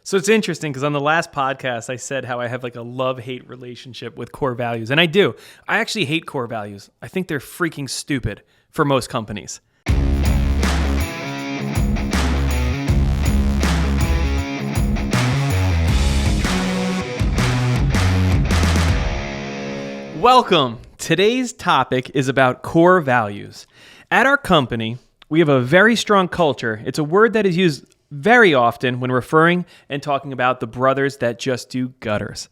So it's interesting because on the last podcast, I said how I have like a love-hate relationship with core values. And I do. I actually hate core values. I think they're freaking stupid for most companies. Welcome. Today's topic is about core values. At our company, we have a very strong culture. It's a word that is used very often when referring and talking about the brothers that just do gutters.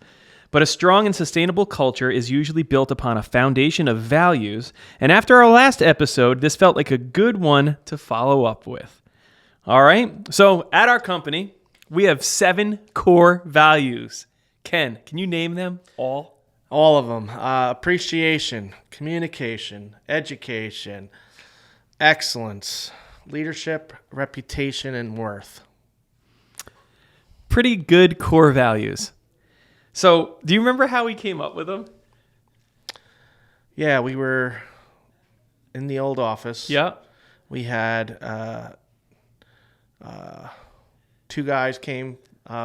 But a strong and sustainable culture is usually built upon a foundation of values, and after our last episode, this felt like a good one to follow up with. All right, so at our company, we have 7 core values. Ken, can you name them all? All of them. Appreciation, communication, education, excellence, leadership, reputation, and worth. Pretty good core values. So, do you remember how we came up with them? Yeah, we were in the old office. Yeah. We had 2 guys came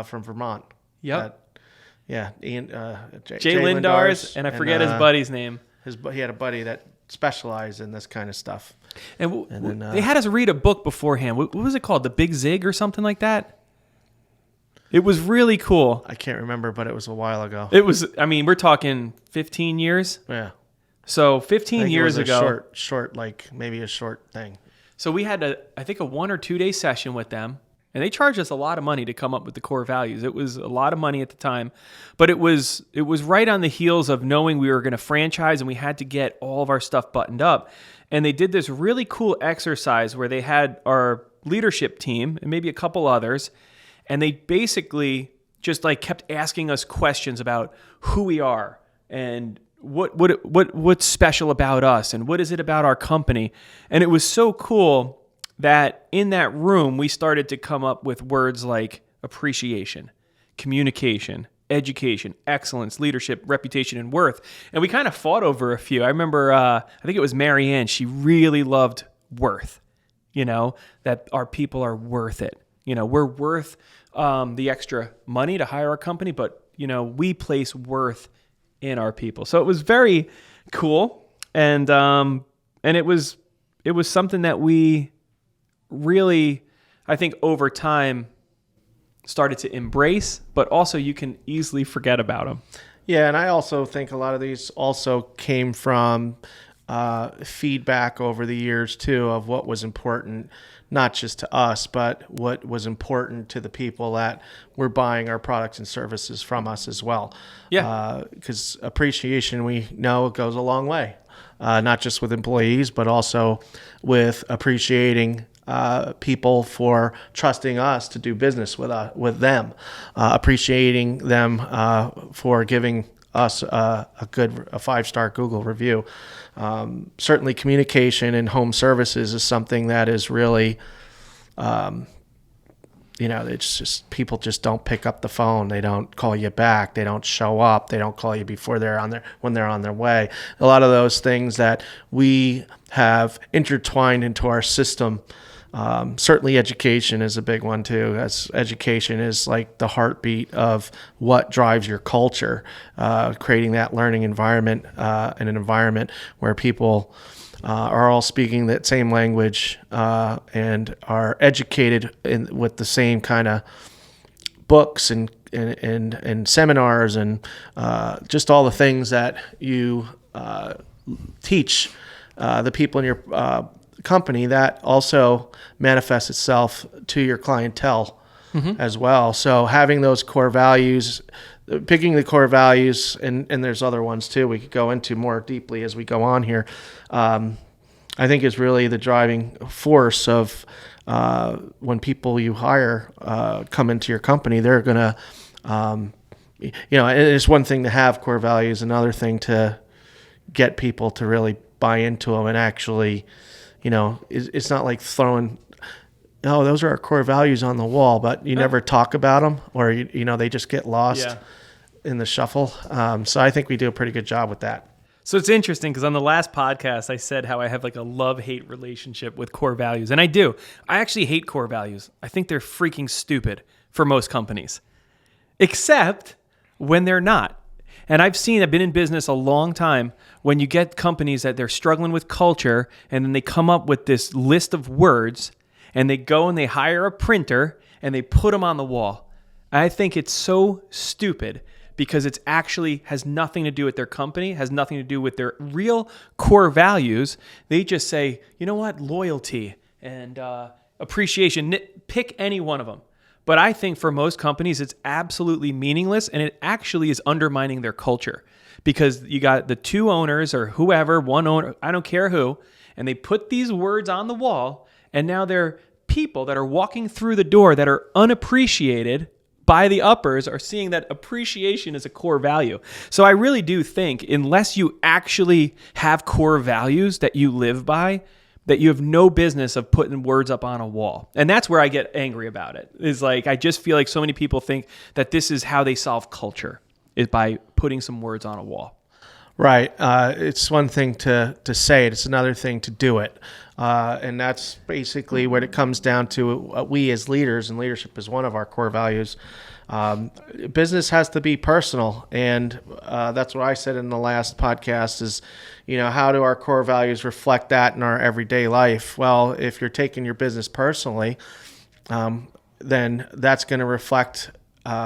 from Vermont. Yep. Ian, Jay Lindars, and I forget his buddy's name. He had a buddy that specialized in this kind of stuff. And then, they had us read a book beforehand. What was it called? The Big Zig or something like that? It was really cool. I can't remember, but it was a while ago. It was, I mean, we're talking 15 years. Yeah. So 15 years ago. Short, like maybe a short thing. So we had I think a 1 or 2 day session with them. And they charged us a lot of money to come up with the core values. It was a lot of money at the time, but it was right on the heels of knowing we were going to franchise and we had to get all of our stuff buttoned up. And they did this really cool exercise where they had our leadership team and maybe a couple others, and they basically just like kept asking us questions about who we are and what's special about us and what is it about our company. And it was so cool that in that room, we started to come up with words like appreciation, communication, education, excellence, leadership, reputation, and worth. And we kind of fought over a few. I remember, I think it was Marianne. She really loved worth, that our people are worth it. We're worth the extra money to hire our company, but, we place worth in our people. So it was very cool. And it was something that we really, I think over time started to embrace, but also you can easily forget about them. Yeah, and I also think a lot of these also came from feedback over the years too of what was important, not just to us, but what was important to the people that were buying our products and services from us as well. Yeah. Because appreciation, we know, it goes a long way, not just with employees, but also with appreciating people for trusting us to do business with them, appreciating them for giving us a 5-star Google review. Certainly communication and home services is something that is really, it's just people just don't pick up the phone. They don't call you back. They don't show up. They don't call you before when they're on their way. A lot of those things that we have intertwined into our system. Certainly education is a big one too, as education is like the heartbeat of what drives your culture, creating that learning environment, and an environment where people are all speaking that same language and are educated with the same kind of books and seminars and just all the things that you teach the people in your company. That also manifests itself to your clientele as well. So having those core values, picking the core values, and there's other ones too we could go into more deeply as we go on here, I think is really the driving force of when people you hire come into your company. They're going to, and it's one thing to have core values, another thing to get people to really buy into them and actually, it's not like throwing, those are our core values on the wall, but you never talk about them, or, they just get lost in the shuffle. So I think we do a pretty good job with that. So it's interesting because on the last podcast, I said how I have like a love-hate relationship with core values. And I do. I actually hate core values. I think they're freaking stupid for most companies, except when they're not. And I've been in business a long time, when you get companies that they're struggling with culture and then they come up with this list of words and they go and they hire a printer and they put them on the wall. I think it's so stupid because it's actually has nothing to do with their company, has nothing to do with their real core values. They just say, you know what, loyalty and appreciation, pick any one of them. But I think for most companies, it's absolutely meaningless, and it actually is undermining their culture, because you got the two owners or whoever, one owner, I don't care who, and they put these words on the wall, and now they're people that are walking through the door that are unappreciated by the uppers are seeing that appreciation is a core value. So I really do think, unless you actually have core values that you live by, that you have no business of putting words up on a wall. And that's where I get angry about it. Is like, I just feel like so many people think that this is how they solve culture, is by putting some words on a wall. Right. It's one thing to say it. It's another thing to do it. And that's basically what it comes down to. We as leaders, and leadership is one of our core values. Business has to be personal. And that's what I said in the last podcast is, how do our core values reflect that in our everyday life? Well, if you're taking your business personally, then that's going to reflect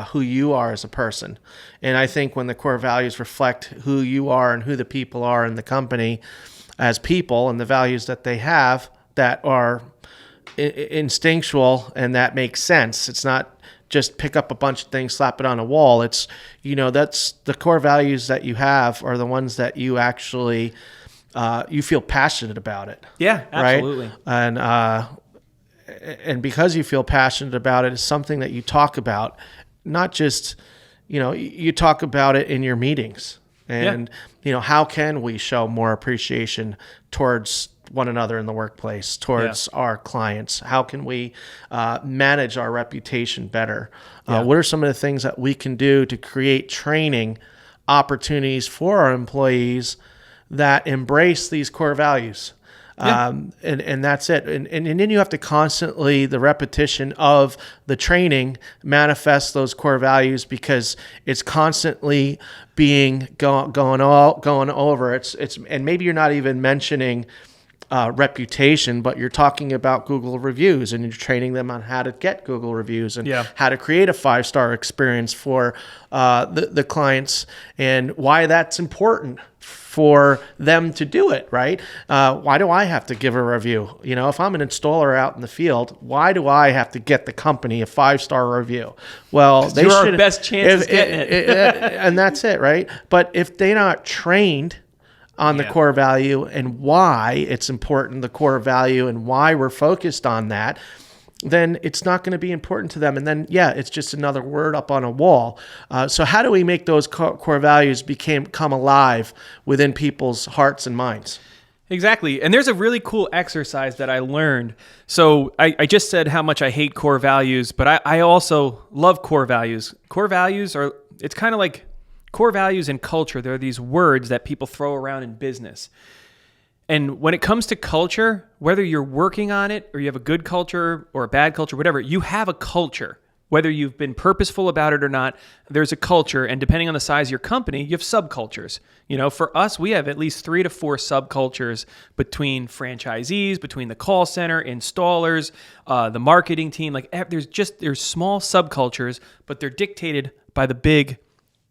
who you are as a person. And I think when the core values reflect who you are and who the people are in the company as people, and the values that they have that are instinctual and that makes sense, it's not just pick up a bunch of things, slap it on a wall. It's, that's the core values that you have are the ones that you actually, you feel passionate about it. Yeah, absolutely. Right? And because you feel passionate about it, it's something that you talk about, not just, you talk about it in your meetings. And, how can we show more appreciation towards one another in the workplace, towards our clients? How can we manage our reputation better? What are some of the things that we can do to create training opportunities for our employees that embrace these core values? And that's it. And then you have to constantly, the repetition of the training manifest those core values, because it's constantly being going over. It's and maybe you're not even mentioning reputation, but you're talking about Google reviews, and you're training them on how to get Google reviews and how to create a 5-star experience for the clients, and why that's important for them to do it, right? Why do I have to give a review? If I'm an installer out in the field, why do I have to get the company a 5-star review? Well, you're our best chance of getting it. And that's it, right? But if they're not trained on the core value and why it's important, the core value, and why we're focused on that, then it's not going to be important to them. And then, it's just another word up on a wall. So how do we make those core values come alive within people's hearts and minds? Exactly. And there's a really cool exercise that I learned. So I just said how much I hate core values, but I also love core values. Core values it's kind of like core values and culture. They're these words that people throw around in business. And when it comes to culture, whether you're working on it or you have a good culture or a bad culture, whatever, you have a culture. Whether you've been purposeful about it or not, there's a culture. And depending on the size of your company, you have subcultures. For us, we have at least 3 to 4 subcultures between franchisees, between the call center, installers, the marketing team. Like there's small subcultures, but they're dictated by the big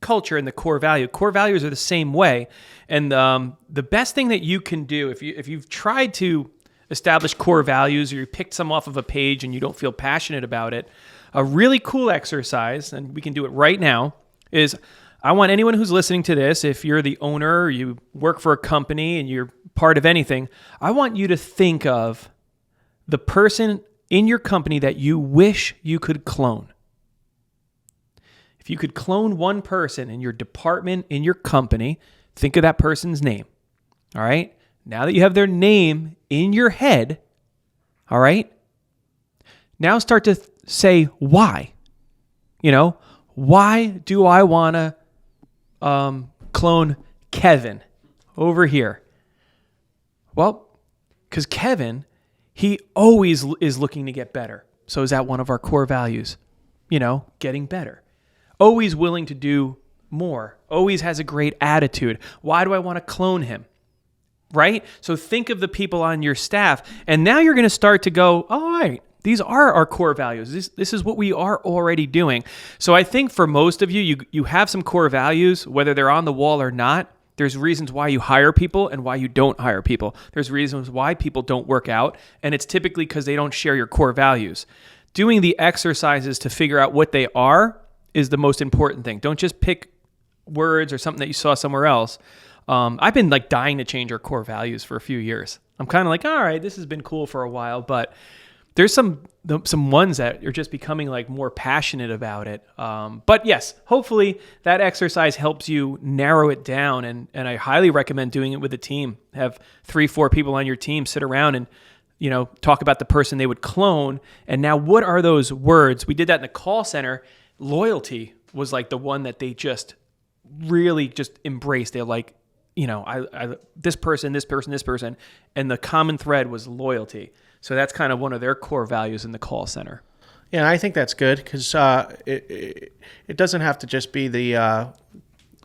culture and the core value. Core values are the same way. And the best thing that you can do, if you've tried to establish core values, or you picked some off of a page and you don't feel passionate about it, a really cool exercise, and we can do it right now, is I want anyone who's listening to this, if you're the owner, or you work for a company and you're part of anything, I want you to think of the person in your company that you wish you could clone. If you could clone one person in your department, in your company, think of that person's name. All right? Now that you have their name in your head, all right? Now start to say why. Why do I want to clone Kevin over here? Well, because Kevin, he always is looking to get better. So is that one of our core values? getting better. Always willing to do more. Always has a great attitude. Why do I want to clone him? Right? So think of the people on your staff, and now you're going to start to go, all right, these are our core values. This is what we are already doing. So I think for most of you have some core values, whether they're on the wall or not. There's reasons why you hire people and why you don't hire people. There's reasons why people don't work out, and it's typically because they don't share your core values. Doing the exercises to figure out what they are is the most important thing. Don't just pick words or something that you saw somewhere else. I've been like dying to change our core values for a few years. I'm kind of like, all right, this has been cool for a while, but there's some ones that are just becoming like more passionate about it. But yes, hopefully that exercise helps you narrow it down. And I highly recommend doing it with a team. Have 3-4 people on your team sit around and, talk about the person they would clone. And now what are those words? We did that in the call center. Loyalty was like the one that they just really just embraced. They're like, this person, and the common thread was loyalty. So that's kind of one of their core values in the call center. Yeah, I think that's good because it doesn't have to just be the,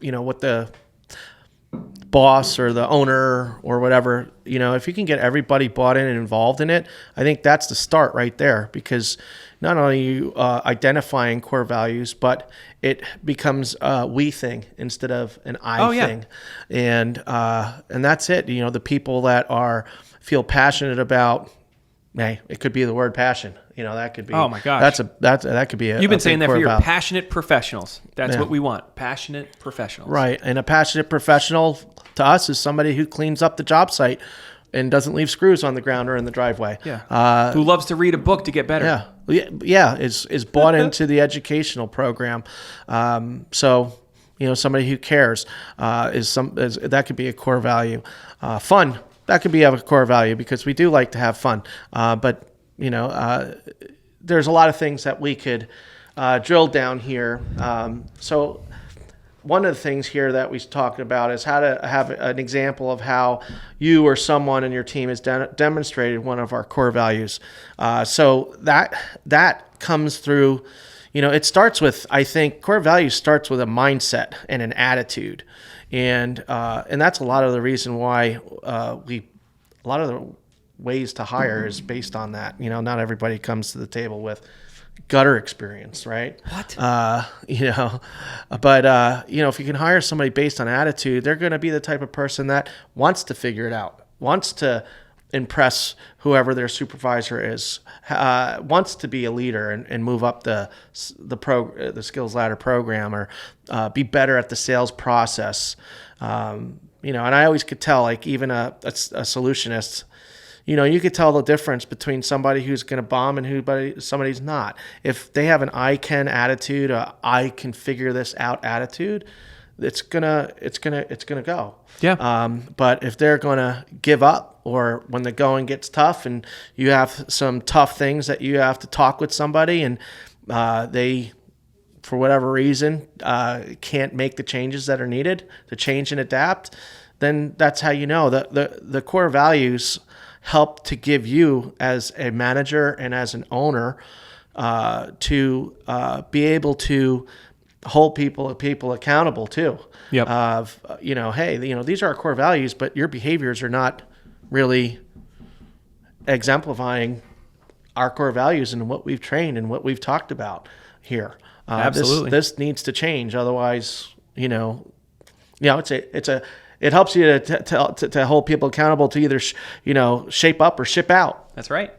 what the boss or the owner or whatever, if you can get everybody bought in and involved in it, I think that's the start right there, because not only are you identifying core values, but it becomes a we thing instead of an I thing. And that's it. The people that feel passionate about, it could be the word passion. That could be. Oh my gosh. That could be. You've been saying that for your passionate professionals. That's what we want. Passionate professionals. Right. And a passionate professional to us is somebody who cleans up the job site and doesn't leave screws on the ground or in the driveway. Yeah. Who loves to read a book to get better. Yeah. Is bought into the educational program. So somebody who cares that could be a core value. Fun. That could be a core value because we do like to have fun. But there's a lot of things that we could drill down here. So one of the things here that we talked about is how to have an example of how you or someone in your team has demonstrated one of our core values. So that comes through, it starts with, I think, core values starts with a mindset and an attitude. And that's a lot of the reason why a lot of the ways to hire is based on that. Not everybody comes to the table with gutter experience, right? What? But if you can hire somebody based on attitude, they're going to be the type of person that wants to figure it out, wants to impress whoever their supervisor is, wants to be a leader and move up the skills ladder program, or be better at the sales process. And I always could tell, like even a solutionist, you could tell the difference between somebody who's going to bomb and somebody's not. If they have an I can attitude, I can figure this out attitude, it's gonna go. Yeah. But if they're gonna give up, or when the going gets tough and you have some tough things that you have to talk with somebody, and they, for whatever reason, can't make the changes that are needed to change and adapt, then that's how the core values help to give you as a manager and as an owner to be able to hold people accountable too. Yep. Hey, these are our core values, but your behaviors are not really exemplifying our core values and what we've trained and what we've talked about here. Absolutely. This needs to change. Otherwise, it helps you to hold people accountable to either shape up or ship out. That's right.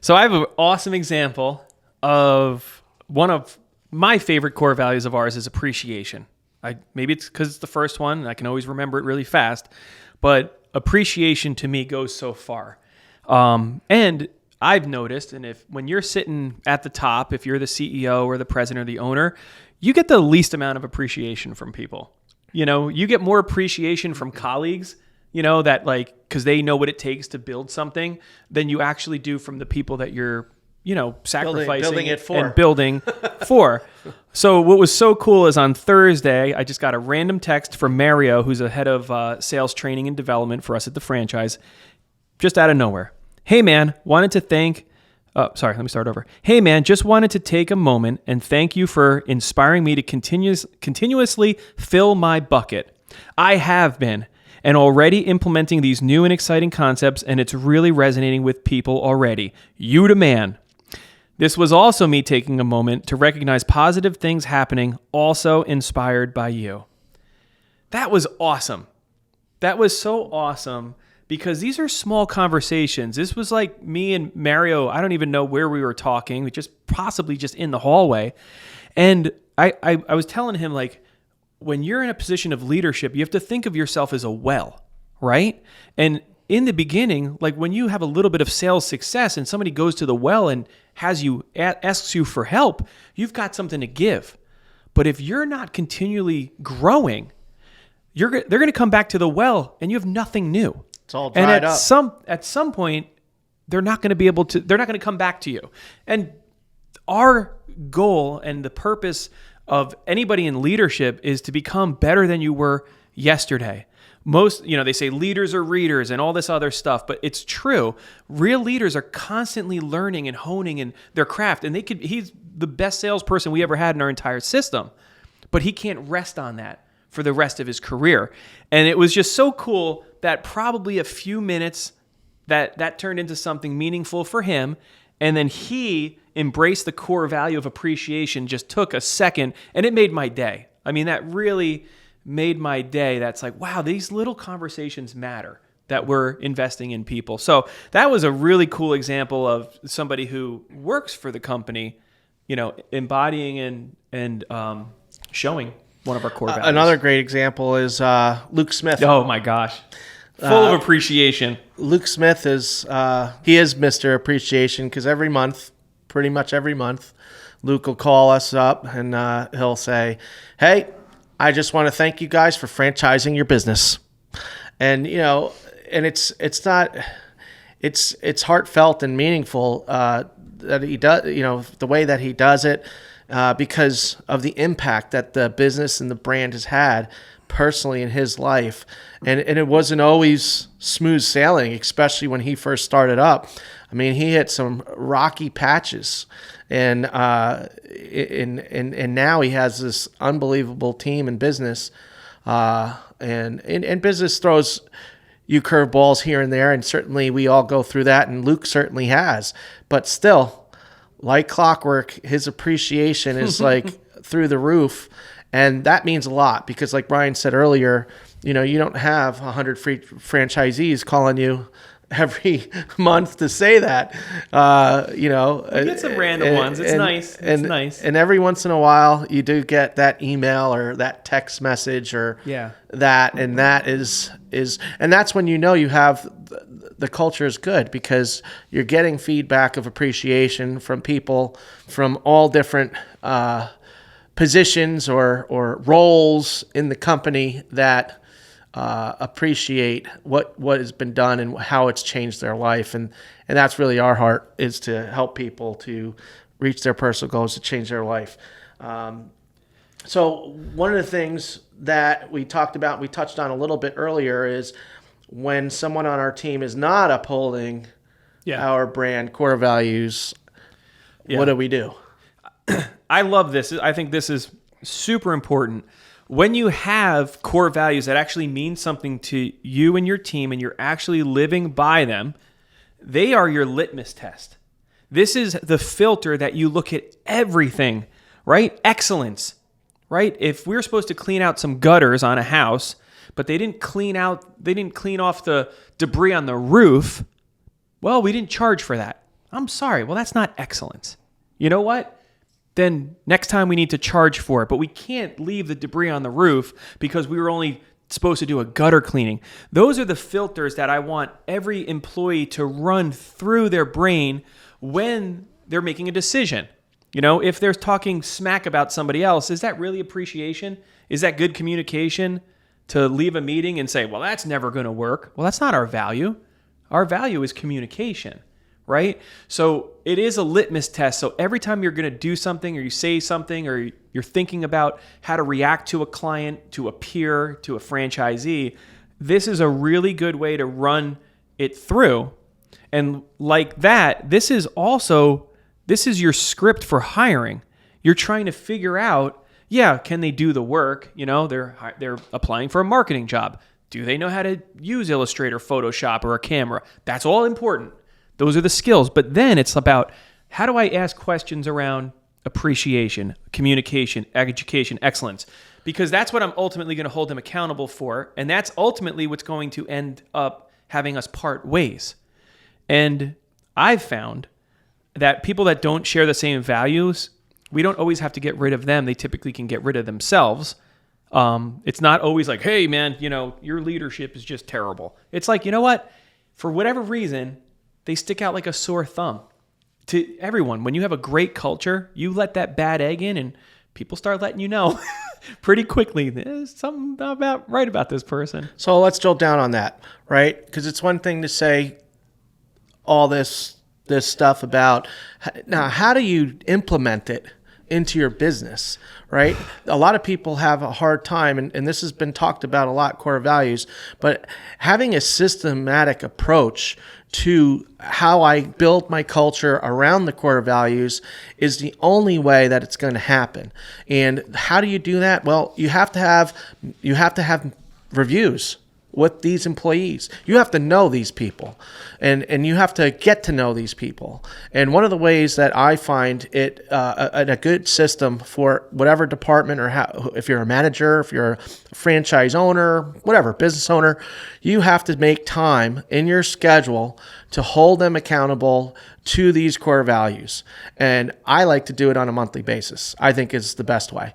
So I have an awesome example of one of my favorite core values of ours is appreciation. Maybe it's because it's the first one, and I can always remember it really fast, but appreciation to me goes so far. And I've noticed, and when you're sitting at the top, if you're the CEO or the president or the owner, you get the least amount of appreciation from people. You get more appreciation from colleagues, that because they know what it takes to build something, than you actually do from the people that you're, sacrificing building it for. and building for. So what was so cool is on Thursday, I just got a random text from Mario, who's the head of sales training and development for us at the franchise, just out of nowhere. Hey man, wanted to thank Sorry, let me start over. Hey man, just wanted to take a moment and thank you for inspiring me to continuously fill my bucket. I have been, and already implementing these new and exciting concepts, and it's really resonating with people already. You the man. This was also me taking a moment to recognize positive things happening, also inspired by you. That was awesome. That was so awesome because these are small conversations. This was like me and Mario. I don't even know where we were talking. We just possibly just in the hallway. And I was telling him, like, when you're in a position of leadership, you have to think of yourself as a well, right? And in the beginning, like when you have a little bit of sales success and somebody goes to the well and asks you for help, you've got something to give. But if you're not continually growing, they're going to come back to the well and you have nothing new. It's all dried up. At some point, they're not going to come back to you. And our goal and the purpose of anybody in leadership is to become better than you were yesterday. They say leaders are readers and all this other stuff, but it's true. Real leaders are constantly learning and honing in their craft. And he's the best salesperson we ever had in our entire system, but he can't rest on that for the rest of his career. And it was just so cool that probably a few minutes that turned into something meaningful for him. And then he embraced the core value of appreciation, just took a second, and it made my day. I mean, that really made my day. That's like, wow, these little conversations matter, that we're investing in people. So that was a really cool example of somebody who works for the company, embodying and showing one of our core values. Another great example is Luke Smith. Oh my gosh. Full of appreciation. Luke Smith is Mr. Appreciation because pretty much every month, Luke will call us up and he'll say, hey, I just want to thank you guys for franchising your business. And, and it's heartfelt and meaningful that he does, the way that he does it because of the impact that the business and the brand has had personally in his life. And it wasn't always smooth sailing, especially when he first started up. I mean, he hit some rocky patches, and now he has this unbelievable team and business. And business throws you curveballs here and there, and certainly we all go through that, and Luke certainly has. But still, like clockwork, his appreciation is like through the roof. And that means a lot because, like Brian said earlier, you don't have 100 free franchisees calling you every month to say that. You get some random ones. It's nice. It's nice. And every once in a while, you do get that email or that text message or that, and that is, and that's when you have the culture is good because you're getting feedback of appreciation from people from all different positions or roles in the company that appreciate what has been done and how it's changed their life. And that's really our heart, is to help people to reach their personal goals, to change their life. So one of the things that we touched on a little bit earlier is when someone on our team is not upholding our brand core values, what do we do? I love this. I think this is super important. When you have core values that actually mean something to you and your team and you're actually living by them, they are your litmus test. This is the filter that you look at everything, right? Excellence, right? If we're supposed to clean out some gutters on a house, but they didn't clean off the debris on the roof, well, we didn't charge for that. I'm sorry. Well, that's not excellence. You know what? Then next time we need to charge for it. But we can't leave the debris on the roof because we were only supposed to do a gutter cleaning. Those are the filters that I want every employee to run through their brain when they're making a decision. If they're talking smack about somebody else, is that really appreciation? Is that good communication to leave a meeting and say, well, that's never going to work? Well, that's not our value. Our value is communication. Right? So it is a litmus test. So every time you're going to do something or you say something or you're thinking about how to react to a client, to a peer, to a franchisee, this is a really good way to run it through And like that, this is your script for hiring. You're trying to figure out, can they do the work? They're applying for a marketing job. Do they know how to use Illustrator, Photoshop, or a camera? That's all important. Those are the skills. But then it's about, how do I ask questions around appreciation, communication, education, excellence? Because that's what I'm ultimately going to hold them accountable for. And that's ultimately what's going to end up having us part ways. And I've found that people that don't share the same values, we don't always have to get rid of them. They typically can get rid of themselves. It's not always like, hey, man, your leadership is just terrible. It's like, you know what? For whatever reason, they stick out like a sore thumb to everyone. When you have a great culture, you let that bad egg in and people start letting you know pretty quickly, there's something right about this person. So let's drill down on that, right? Because it's one thing to say all this stuff about, now how do you implement it into your business, right? A lot of people have a hard time, and this has been talked about a lot, core values, but having a systematic approach to how I build my culture around the core values is the only way that it's going to happen. And how do you do that? Well, you have to have reviews with these employees. You have to know these people, and you have to get to know these people. And one of the ways that I find it a good system for whatever department, or if you're a manager, if you're a franchise owner, whatever, business owner, you have to make time in your schedule to hold them accountable to these core values. And I like to do it on a monthly basis. I think is the best way,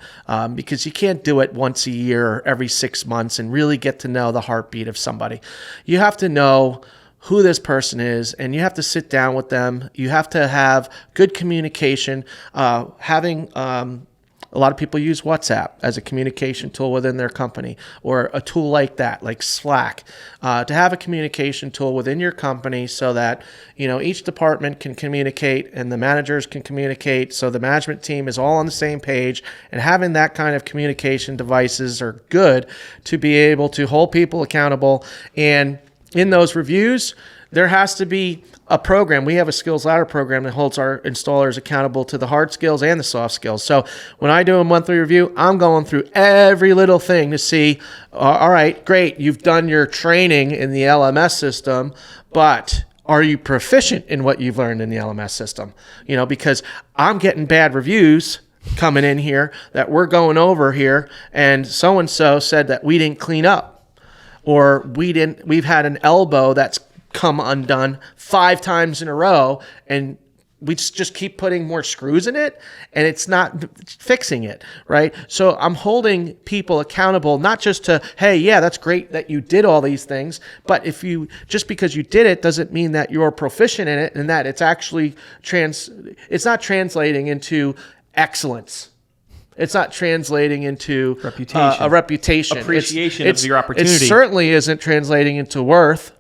because you can't do it once a year or every 6 months and really get to know the heartbeat of somebody. You have to know who this person is, and you have to sit down with them. You have to have good communication. A lot of people use WhatsApp as a communication tool within their company, or a tool like that, like Slack, to have a communication tool within your company so that each department can communicate and the managers can communicate, so the management team is all on the same page. And having that kind of communication devices are good to be able to hold people accountable. And in those reviews, there has to be a program. We have a skills ladder program that holds our installers accountable to the hard skills and the soft skills. So when I do a monthly review, I'm going through every little thing to see, all right, great, you've done your training in the LMS system, but are you proficient in what you've learned in the LMS system? Because I'm getting bad reviews coming in here that we're going over here, and so-and-so said that we didn't clean up, or we've had an elbow that's come undone 5 times in a row, and we just keep putting more screws in it, and it's not fixing it, right? So I'm holding people accountable, not just to, hey, yeah, that's great that you did all these things, but just because you did it doesn't mean that you're proficient in it, and that it's actually it's not translating into excellence. It's not translating into a reputation. Appreciation of your opportunity. It certainly isn't translating into worth.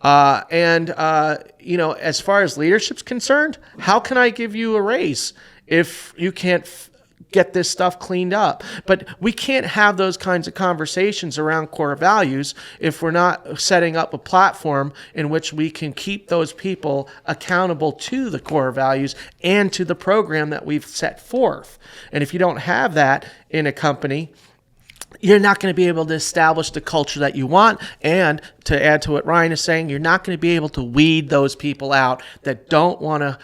As far as leadership's concerned, how can I give you a raise if you can't get this stuff cleaned up? But we can't have those kinds of conversations around core values if we're not setting up a platform in which we can keep those people accountable to the core values and to the program that we've set forth. And if you don't have that in a company, you're not going to be able to establish the culture that you want. And to add to what Ryan is saying, you're not going to be able to weed those people out that don't want to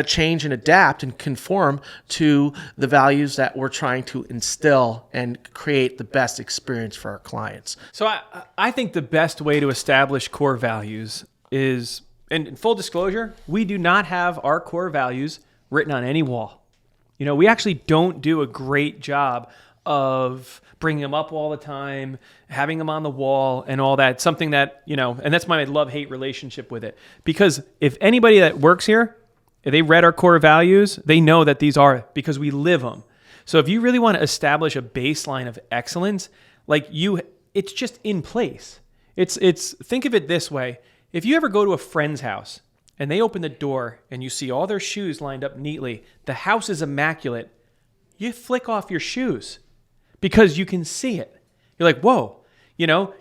change and adapt and conform to the values that we're trying to instill and create the best experience for our clients. So I think the best way to establish core values is, and in full disclosure, we do not have our core values written on any wall. We actually don't do a great job of bringing them up all the time, having them on the wall and all that. Something that, and that's my love-hate relationship with it. Because if anybody that works here, if they read our core values, they know that these are, because we live them. So if you really want to establish a baseline of excellence, it's just in place. It's think of it this way. If you ever go to a friend's house and they open the door and you see all their shoes lined up neatly, the house is immaculate, you flick off your shoes because you can see it. You're like, whoa,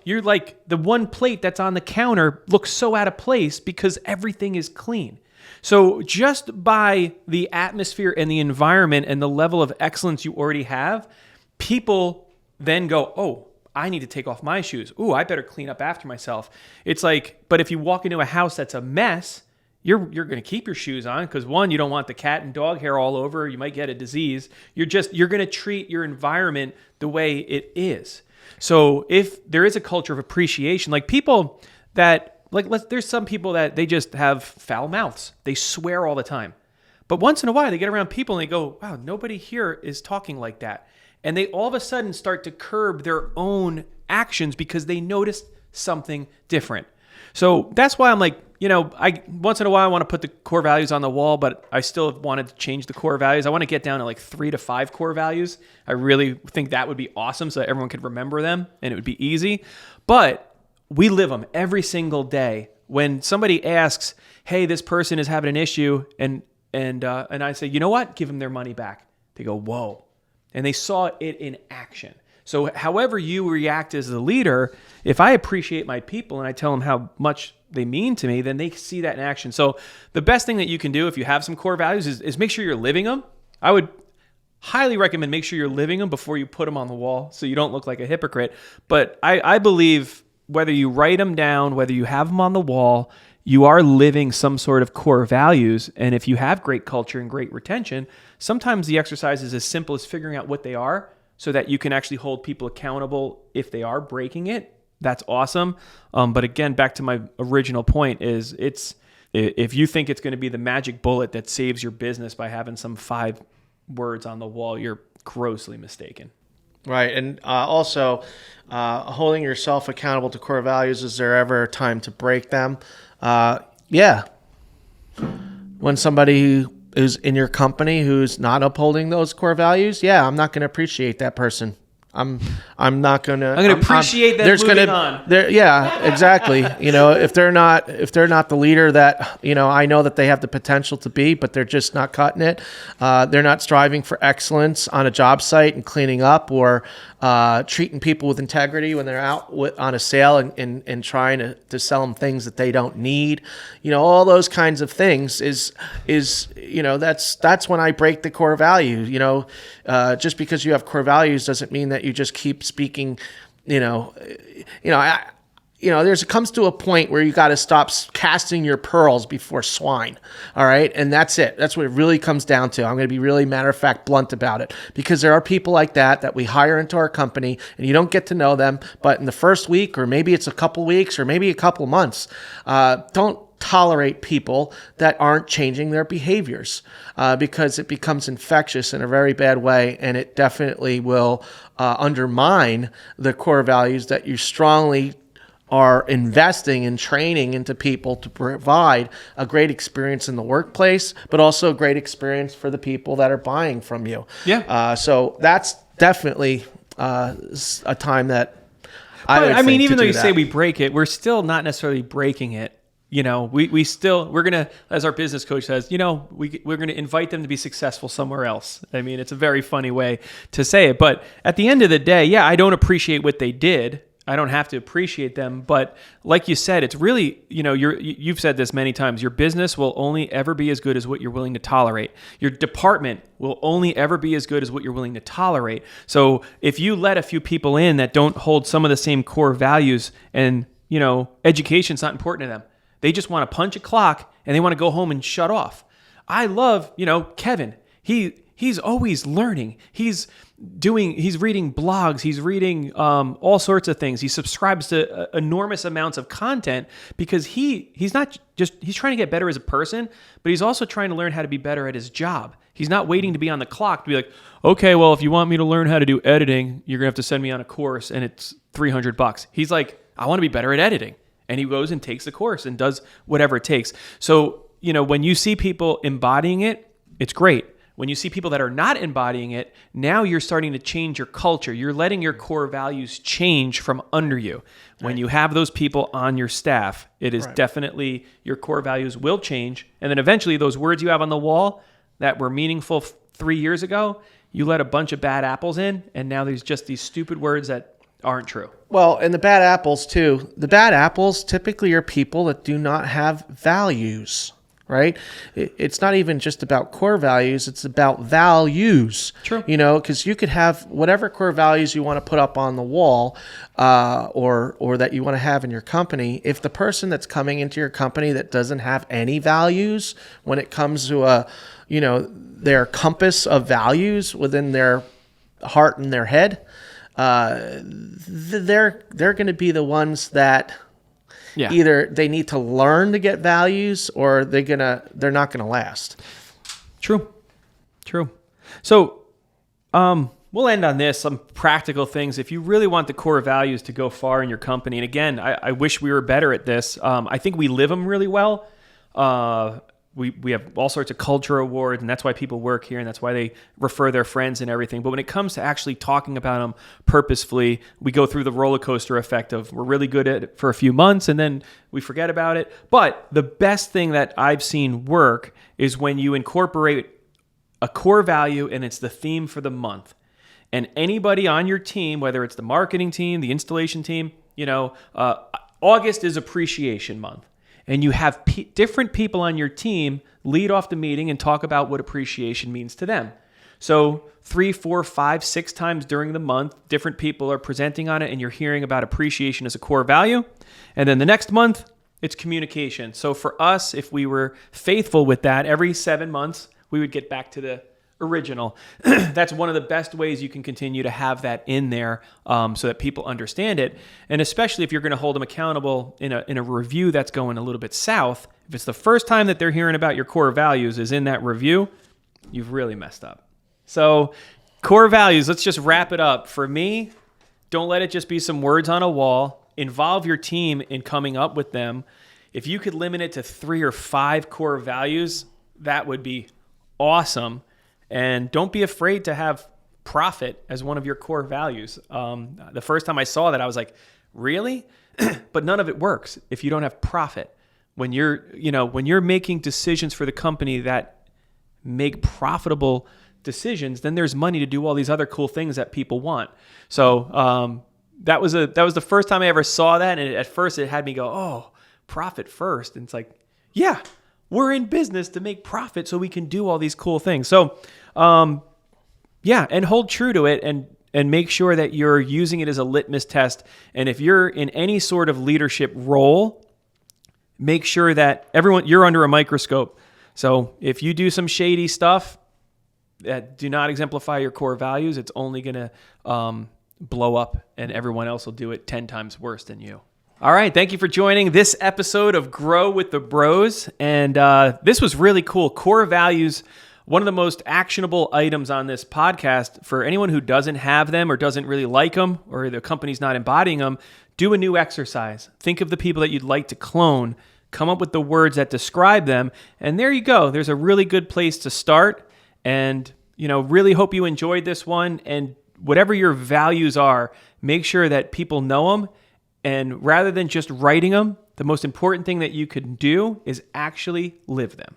You're like the one plate that's on the counter looks so out of place because everything is clean. So just by the atmosphere and the environment and the level of excellence you already have, people then go, oh, I need to take off my shoes. Ooh, I better clean up after myself. It's like, but if you walk into a house that's a mess, you're going to keep your shoes on because one, you don't want the cat and dog hair all over. You might get a disease. You're going to treat your environment the way it is. So if there is a culture of appreciation, like people that, there's some people that they just have foul mouths. They swear all the time. But once in a while, they get around people and they go, wow, nobody here is talking like that. And they all of a sudden start to curb their own actions because they noticed something different. So that's why I'm like, once in a while I want to put the core values on the wall, but I still wanted to change the core values. I want to get down to like 3 to 5 core values. I really think that would be awesome so that everyone could remember them and it would be easy. But we live them every single day. When somebody asks, hey, this person is having an issue, and I say, you know what? Give them their money back. They go, whoa. And they saw it in action. So however you react as the leader, if I appreciate my people and I tell them how much they mean to me, then they see that in action. So the best thing that you can do if you have some core values is make sure you're living them. I would highly recommend make sure you're living them before you put them on the wall so you don't look like a hypocrite. But I believe whether you write them down, whether you have them on the wall, you are living some sort of core values. And if you have great culture and great retention, sometimes the exercise is as simple as figuring out what they are so that you can actually hold people accountable if they are breaking it. That's awesome. But again, back to my original point is if you think it's going to be the magic bullet that saves your business by having some 5 words on the wall, you're grossly mistaken. Right. And also holding yourself accountable to core values, is there ever a time to break them? Yeah. When somebody who's in your company who's not upholding those core values, yeah, I'm not going to appreciate that person. I'm not going to. I'm going to appreciate that. There's moving on. Yeah, exactly. If they're not the leader that I know that they have the potential to be, but they're just not cutting it. They're not striving for excellence on a job site and cleaning up, or treating people with integrity when they're out on a sale and trying to sell them things that they don't need. All those kinds of things is that's when I break the core value. Just because you have core values doesn't mean that you just keep speaking. Comes to a point where you got to stop casting your pearls before swine. All right. And that's it. That's what it really comes down to. I'm going to be really matter of fact blunt about it, because there are people like that we hire into our company and you don't get to know them, but in the first week, or maybe it's a couple weeks or maybe a couple months, don't tolerate people that aren't changing their behaviors, because it becomes infectious in a very bad way. And it definitely will undermine the core values that you strongly are investing in training into people to provide a great experience in the workplace, but also a great experience for the people that are buying from you. Yeah. So that's definitely a time that even though you say we break it, we're still not necessarily breaking it. We're going to, as our business coach says, we're going to invite them to be successful somewhere else. I mean, it's a very funny way to say it, but at the end of the day, yeah, I don't appreciate what they did. I don't have to appreciate them, but like you said, it's really, you've said this many times, your business will only ever be as good as what you're willing to tolerate. Your department will only ever be as good as what you're willing to tolerate. So if you let a few people in that don't hold some of the same core values, and, education's not important to them. They just want to punch a clock and they want to go home and shut off. I love, Kevin. He's always learning. He's reading blogs. He's reading all sorts of things. He subscribes to enormous amounts of content because he's trying to get better as a person, but he's also trying to learn how to be better at his job. He's not waiting to be on the clock to be like, okay, well, if you want me to learn how to do editing, you're gonna have to send me on a course and it's $300. He's like, I want to be better at editing. And he goes and takes the course and does whatever it takes. So, when you see people embodying it, it's great. When you see people that are not embodying it, now you're starting to change your culture. You're letting your core values change from under you. When you have those people on your staff, it is definitely your core values will change. And then eventually those words you have on the wall that were meaningful 3 years ago, you let a bunch of bad apples in, and now there's just these stupid words that aren't true. Well, and the bad apples too. The bad apples typically are people that do not have values, right? It's not even just about core values. It's about values. True. Because you could have whatever core values you want to put up on the wall, or that you want to have in your company. If the person that's coming into your company that doesn't have any values when it comes to their compass of values within their heart and their head, they're going to be the ones that either they need to learn to get values, or they're not going to last. True. So, we'll end on this, some practical things. If you really want the core values to go far in your company, and again, I wish we were better at this. I think we live them really well. We have all sorts of culture awards, and that's why people work here, and that's why they refer their friends and everything. But when it comes to actually talking about them purposefully, we go through the roller coaster effect of we're really good at it for a few months, and then we forget about it. But the best thing that I've seen work is when you incorporate a core value, and it's the theme for the month. And anybody on your team, whether it's the marketing team, the installation team, August is appreciation month. And you have different people on your team lead off the meeting and talk about what appreciation means to them. So 3, 4, 5, 6 times during the month, different people are presenting on it, and you're hearing about appreciation as a core value. And then the next month, it's communication. So for us, if we were faithful with that, every 7 months, we would get back to the original. That's one of the best ways you can continue to have that in there, so that people understand it. And especially if you're going to hold them accountable in a review that's going a little bit south, if it's the first time that they're hearing about your core values is in that review, you've really messed up. So core values, let's just wrap it up. For me, don't let it just be some words on a wall. Involve your team in coming up with them. If you could limit it to 3 or 5 core values, that would be awesome. And don't be afraid to have profit as one of your core values. The first time I saw that, I was like, really? But none of it works if you don't have profit. When you're making decisions for the company that make profitable decisions, then there's money to do all these other cool things that people want. So that was the first time I ever saw that. And at first it had me go, oh, profit first. And it's like, yeah, we're in business to make profit so we can do all these cool things. So, and hold true to it and make sure that you're using it as a litmus test. And if you're in any sort of leadership role, make sure that you're under a microscope. So if you do some shady stuff that do not exemplify your core values, it's only going to blow up, and everyone else will do it 10 times worse than you. All right. Thank you for joining this episode of Grow with the Bros. And this was really cool. Core values, one of the most actionable items on this podcast. For anyone who doesn't have them or doesn't really like them, or the company's not embodying them, do a new exercise. Think of the people that you'd like to clone. Come up with the words that describe them. And there you go. There's a really good place to start. And, really hope you enjoyed this one. And whatever your values are, make sure that people know them. And rather than just writing them, the most important thing that you can do is actually live them.